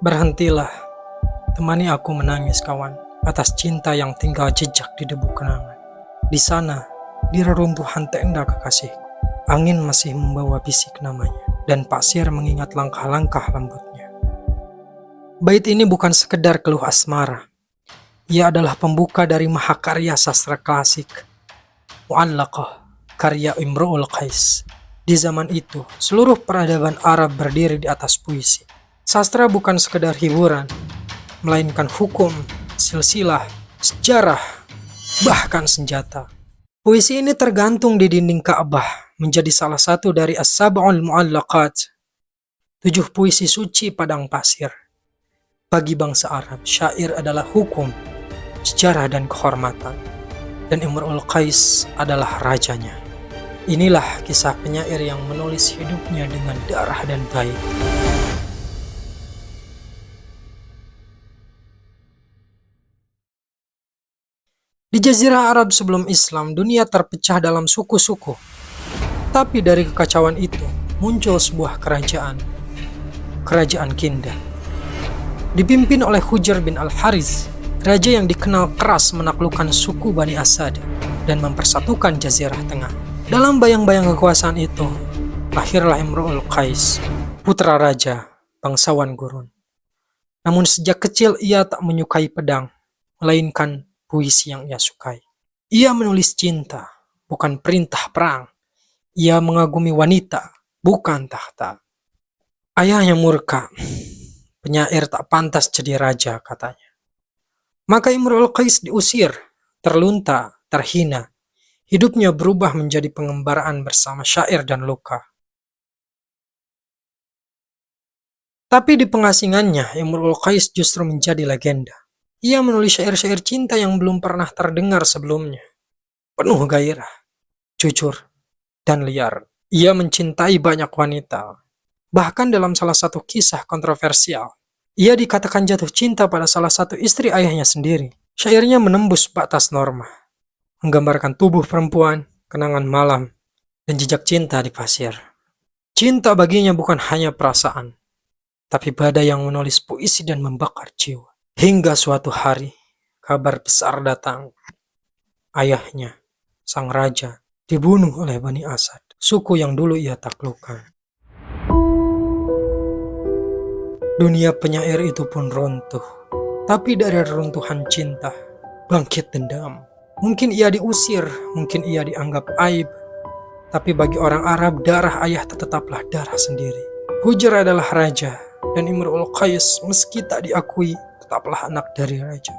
Berhentilah, temani aku menangis kawan, atas cinta yang tinggal jejak di debu kenangan. Di sana, di reruntuhan tenda kekasihku, angin masih membawa bisik namanya, dan pasir mengingat langkah-langkah lembutnya. Bait ini bukan sekedar keluh asmara. Ia adalah pembuka dari mahakarya sastra klasik, Mu'allaqah, karya Imru'ul Qais. Di zaman itu, seluruh peradaban Arab berdiri di atas puisi. Sastra bukan sekedar hiburan, melainkan hukum, silsilah, sejarah, bahkan senjata. Puisi ini tergantung di dinding Ka'bah, menjadi salah satu dari As-Sab'ul Mu'allaqat, 7 puisi suci padang pasir. Bagi bangsa Arab, syair adalah hukum, sejarah dan kehormatan, dan Imru'ul Qais adalah rajanya. Inilah kisah penyair yang menulis hidupnya dengan darah dan bait. Di Jazirah Arab sebelum Islam, dunia terpecah dalam suku-suku. Tapi dari kekacauan itu, muncul sebuah kerajaan. Kerajaan Kinda. Dipimpin oleh Hujr bin Al-Harith, raja yang dikenal keras menaklukkan suku Bani Asad dan mempersatukan Jazirah Tengah. Dalam bayang-bayang kekuasaan itu, lahirlah Imru'ul Qais, putra raja, bangsawan gurun. Namun sejak kecil ia tak menyukai pedang, melainkan puisi yang ia sukai. Ia menulis cinta, bukan perintah perang. Ia mengagumi wanita, bukan tahta. Ayahnya murka, penyair tak pantas jadi raja katanya. Maka Imru'ul Qais diusir, terlunta, terhina. Hidupnya berubah menjadi pengembaraan bersama syair dan luka. Tapi di pengasingannya, Imru'ul Qais justru menjadi legenda. Ia menulis syair-syair cinta yang belum pernah terdengar sebelumnya. Penuh gairah, jujur, dan liar. Ia mencintai banyak wanita. Bahkan dalam salah satu kisah kontroversial, ia dikatakan jatuh cinta pada salah satu istri ayahnya sendiri. Syairnya menembus batas norma, menggambarkan tubuh perempuan, kenangan malam, dan jejak cinta di pasir. Cinta baginya bukan hanya perasaan, tapi badai yang menulis puisi dan membakar jiwa. Hingga suatu hari, kabar besar datang. Ayahnya, sang raja, dibunuh oleh Bani Asad, suku yang dulu ia taklukkan. Dunia penyair itu pun runtuh. Tapi dari runtuhan cinta, bangkit dendam. Mungkin ia diusir, mungkin ia dianggap aib. Tapi bagi orang Arab, darah ayah tetaplah darah sendiri. Hujr adalah raja, dan Imru'ul Qais meski tak diakui, tetaplah anak dari raja.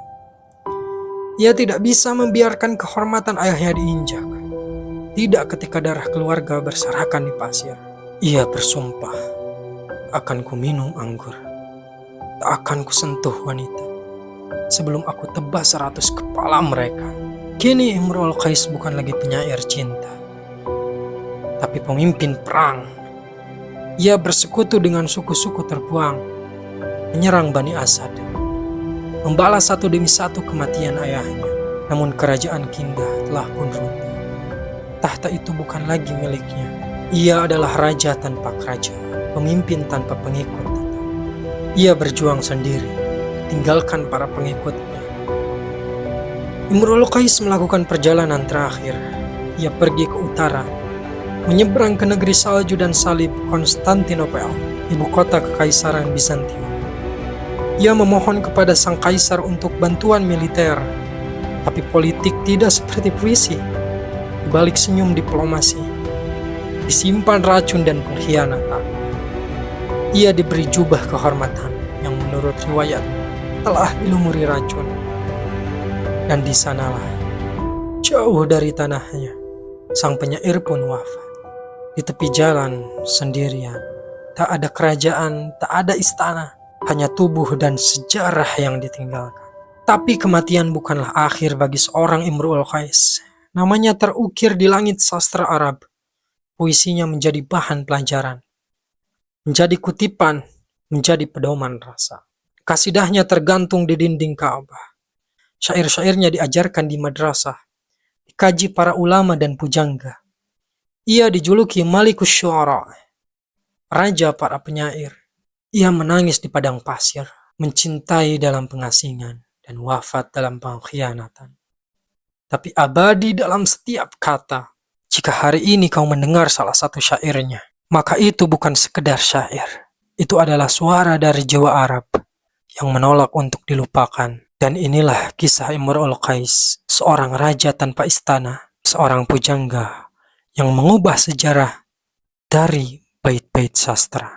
Ia tidak bisa membiarkan kehormatan ayahnya diinjak. Tidak ketika darah keluarga berserakan di pasir. Ia bersumpah, akan ku minum anggur, tak akan ku sentuh wanita, sebelum aku tebas 100 kepala mereka. Kini Imru'ul Qais bukan lagi penyair cinta, tapi pemimpin perang. Ia bersekutu dengan suku-suku terbuang, menyerang Bani Asad, membalas satu demi satu kematian ayahnya. Namun kerajaan Kinda telah pun runtuh. Tahta itu bukan lagi miliknya. Ia adalah raja tanpa kerajaan, pemimpin tanpa pengikut. Ia berjuang sendiri, tinggalkan para pengikutnya. Imru'ul Qais melakukan perjalanan terakhir. Ia pergi ke utara, menyeberang ke negeri salju dan salib Konstantinopel, ibu kota kekaisaran Bizantium. Ia memohon kepada sang kaisar untuk bantuan militer, tapi politik tidak seperti puisi. Di balik senyum diplomasi, disimpan racun dan pengkhianatan. Ia diberi jubah kehormatan yang menurut riwayat telah dilumuri racun. Dan di sanalah, jauh dari tanahnya, sang penyair pun wafat. Di tepi jalan, sendirian. Tak ada kerajaan, tak ada istana. Hanya tubuh dan sejarah yang ditinggalkan. Tapi kematian bukanlah akhir bagi seorang Imru'ul Qais. Namanya terukir di langit sastra Arab. Puisinya menjadi bahan pelajaran, menjadi kutipan, menjadi pedoman rasa. Kasidahnya tergantung di dinding Ka'bah. Syair-syairnya diajarkan di madrasah, dikaji para ulama dan pujangga. Ia dijuluki Malikus Syu'ara, raja para penyair. Ia menangis di padang pasir, mencintai dalam pengasingan, dan wafat dalam pengkhianatan. Tapi abadi dalam setiap kata. Jika hari ini kau mendengar salah satu syairnya, maka itu bukan sekedar syair. Itu adalah suara dari jiwa Arab yang menolak untuk dilupakan. Dan inilah kisah Imrul Qais, seorang raja tanpa istana, seorang pujangga yang mengubah sejarah dari bait-bait sastra.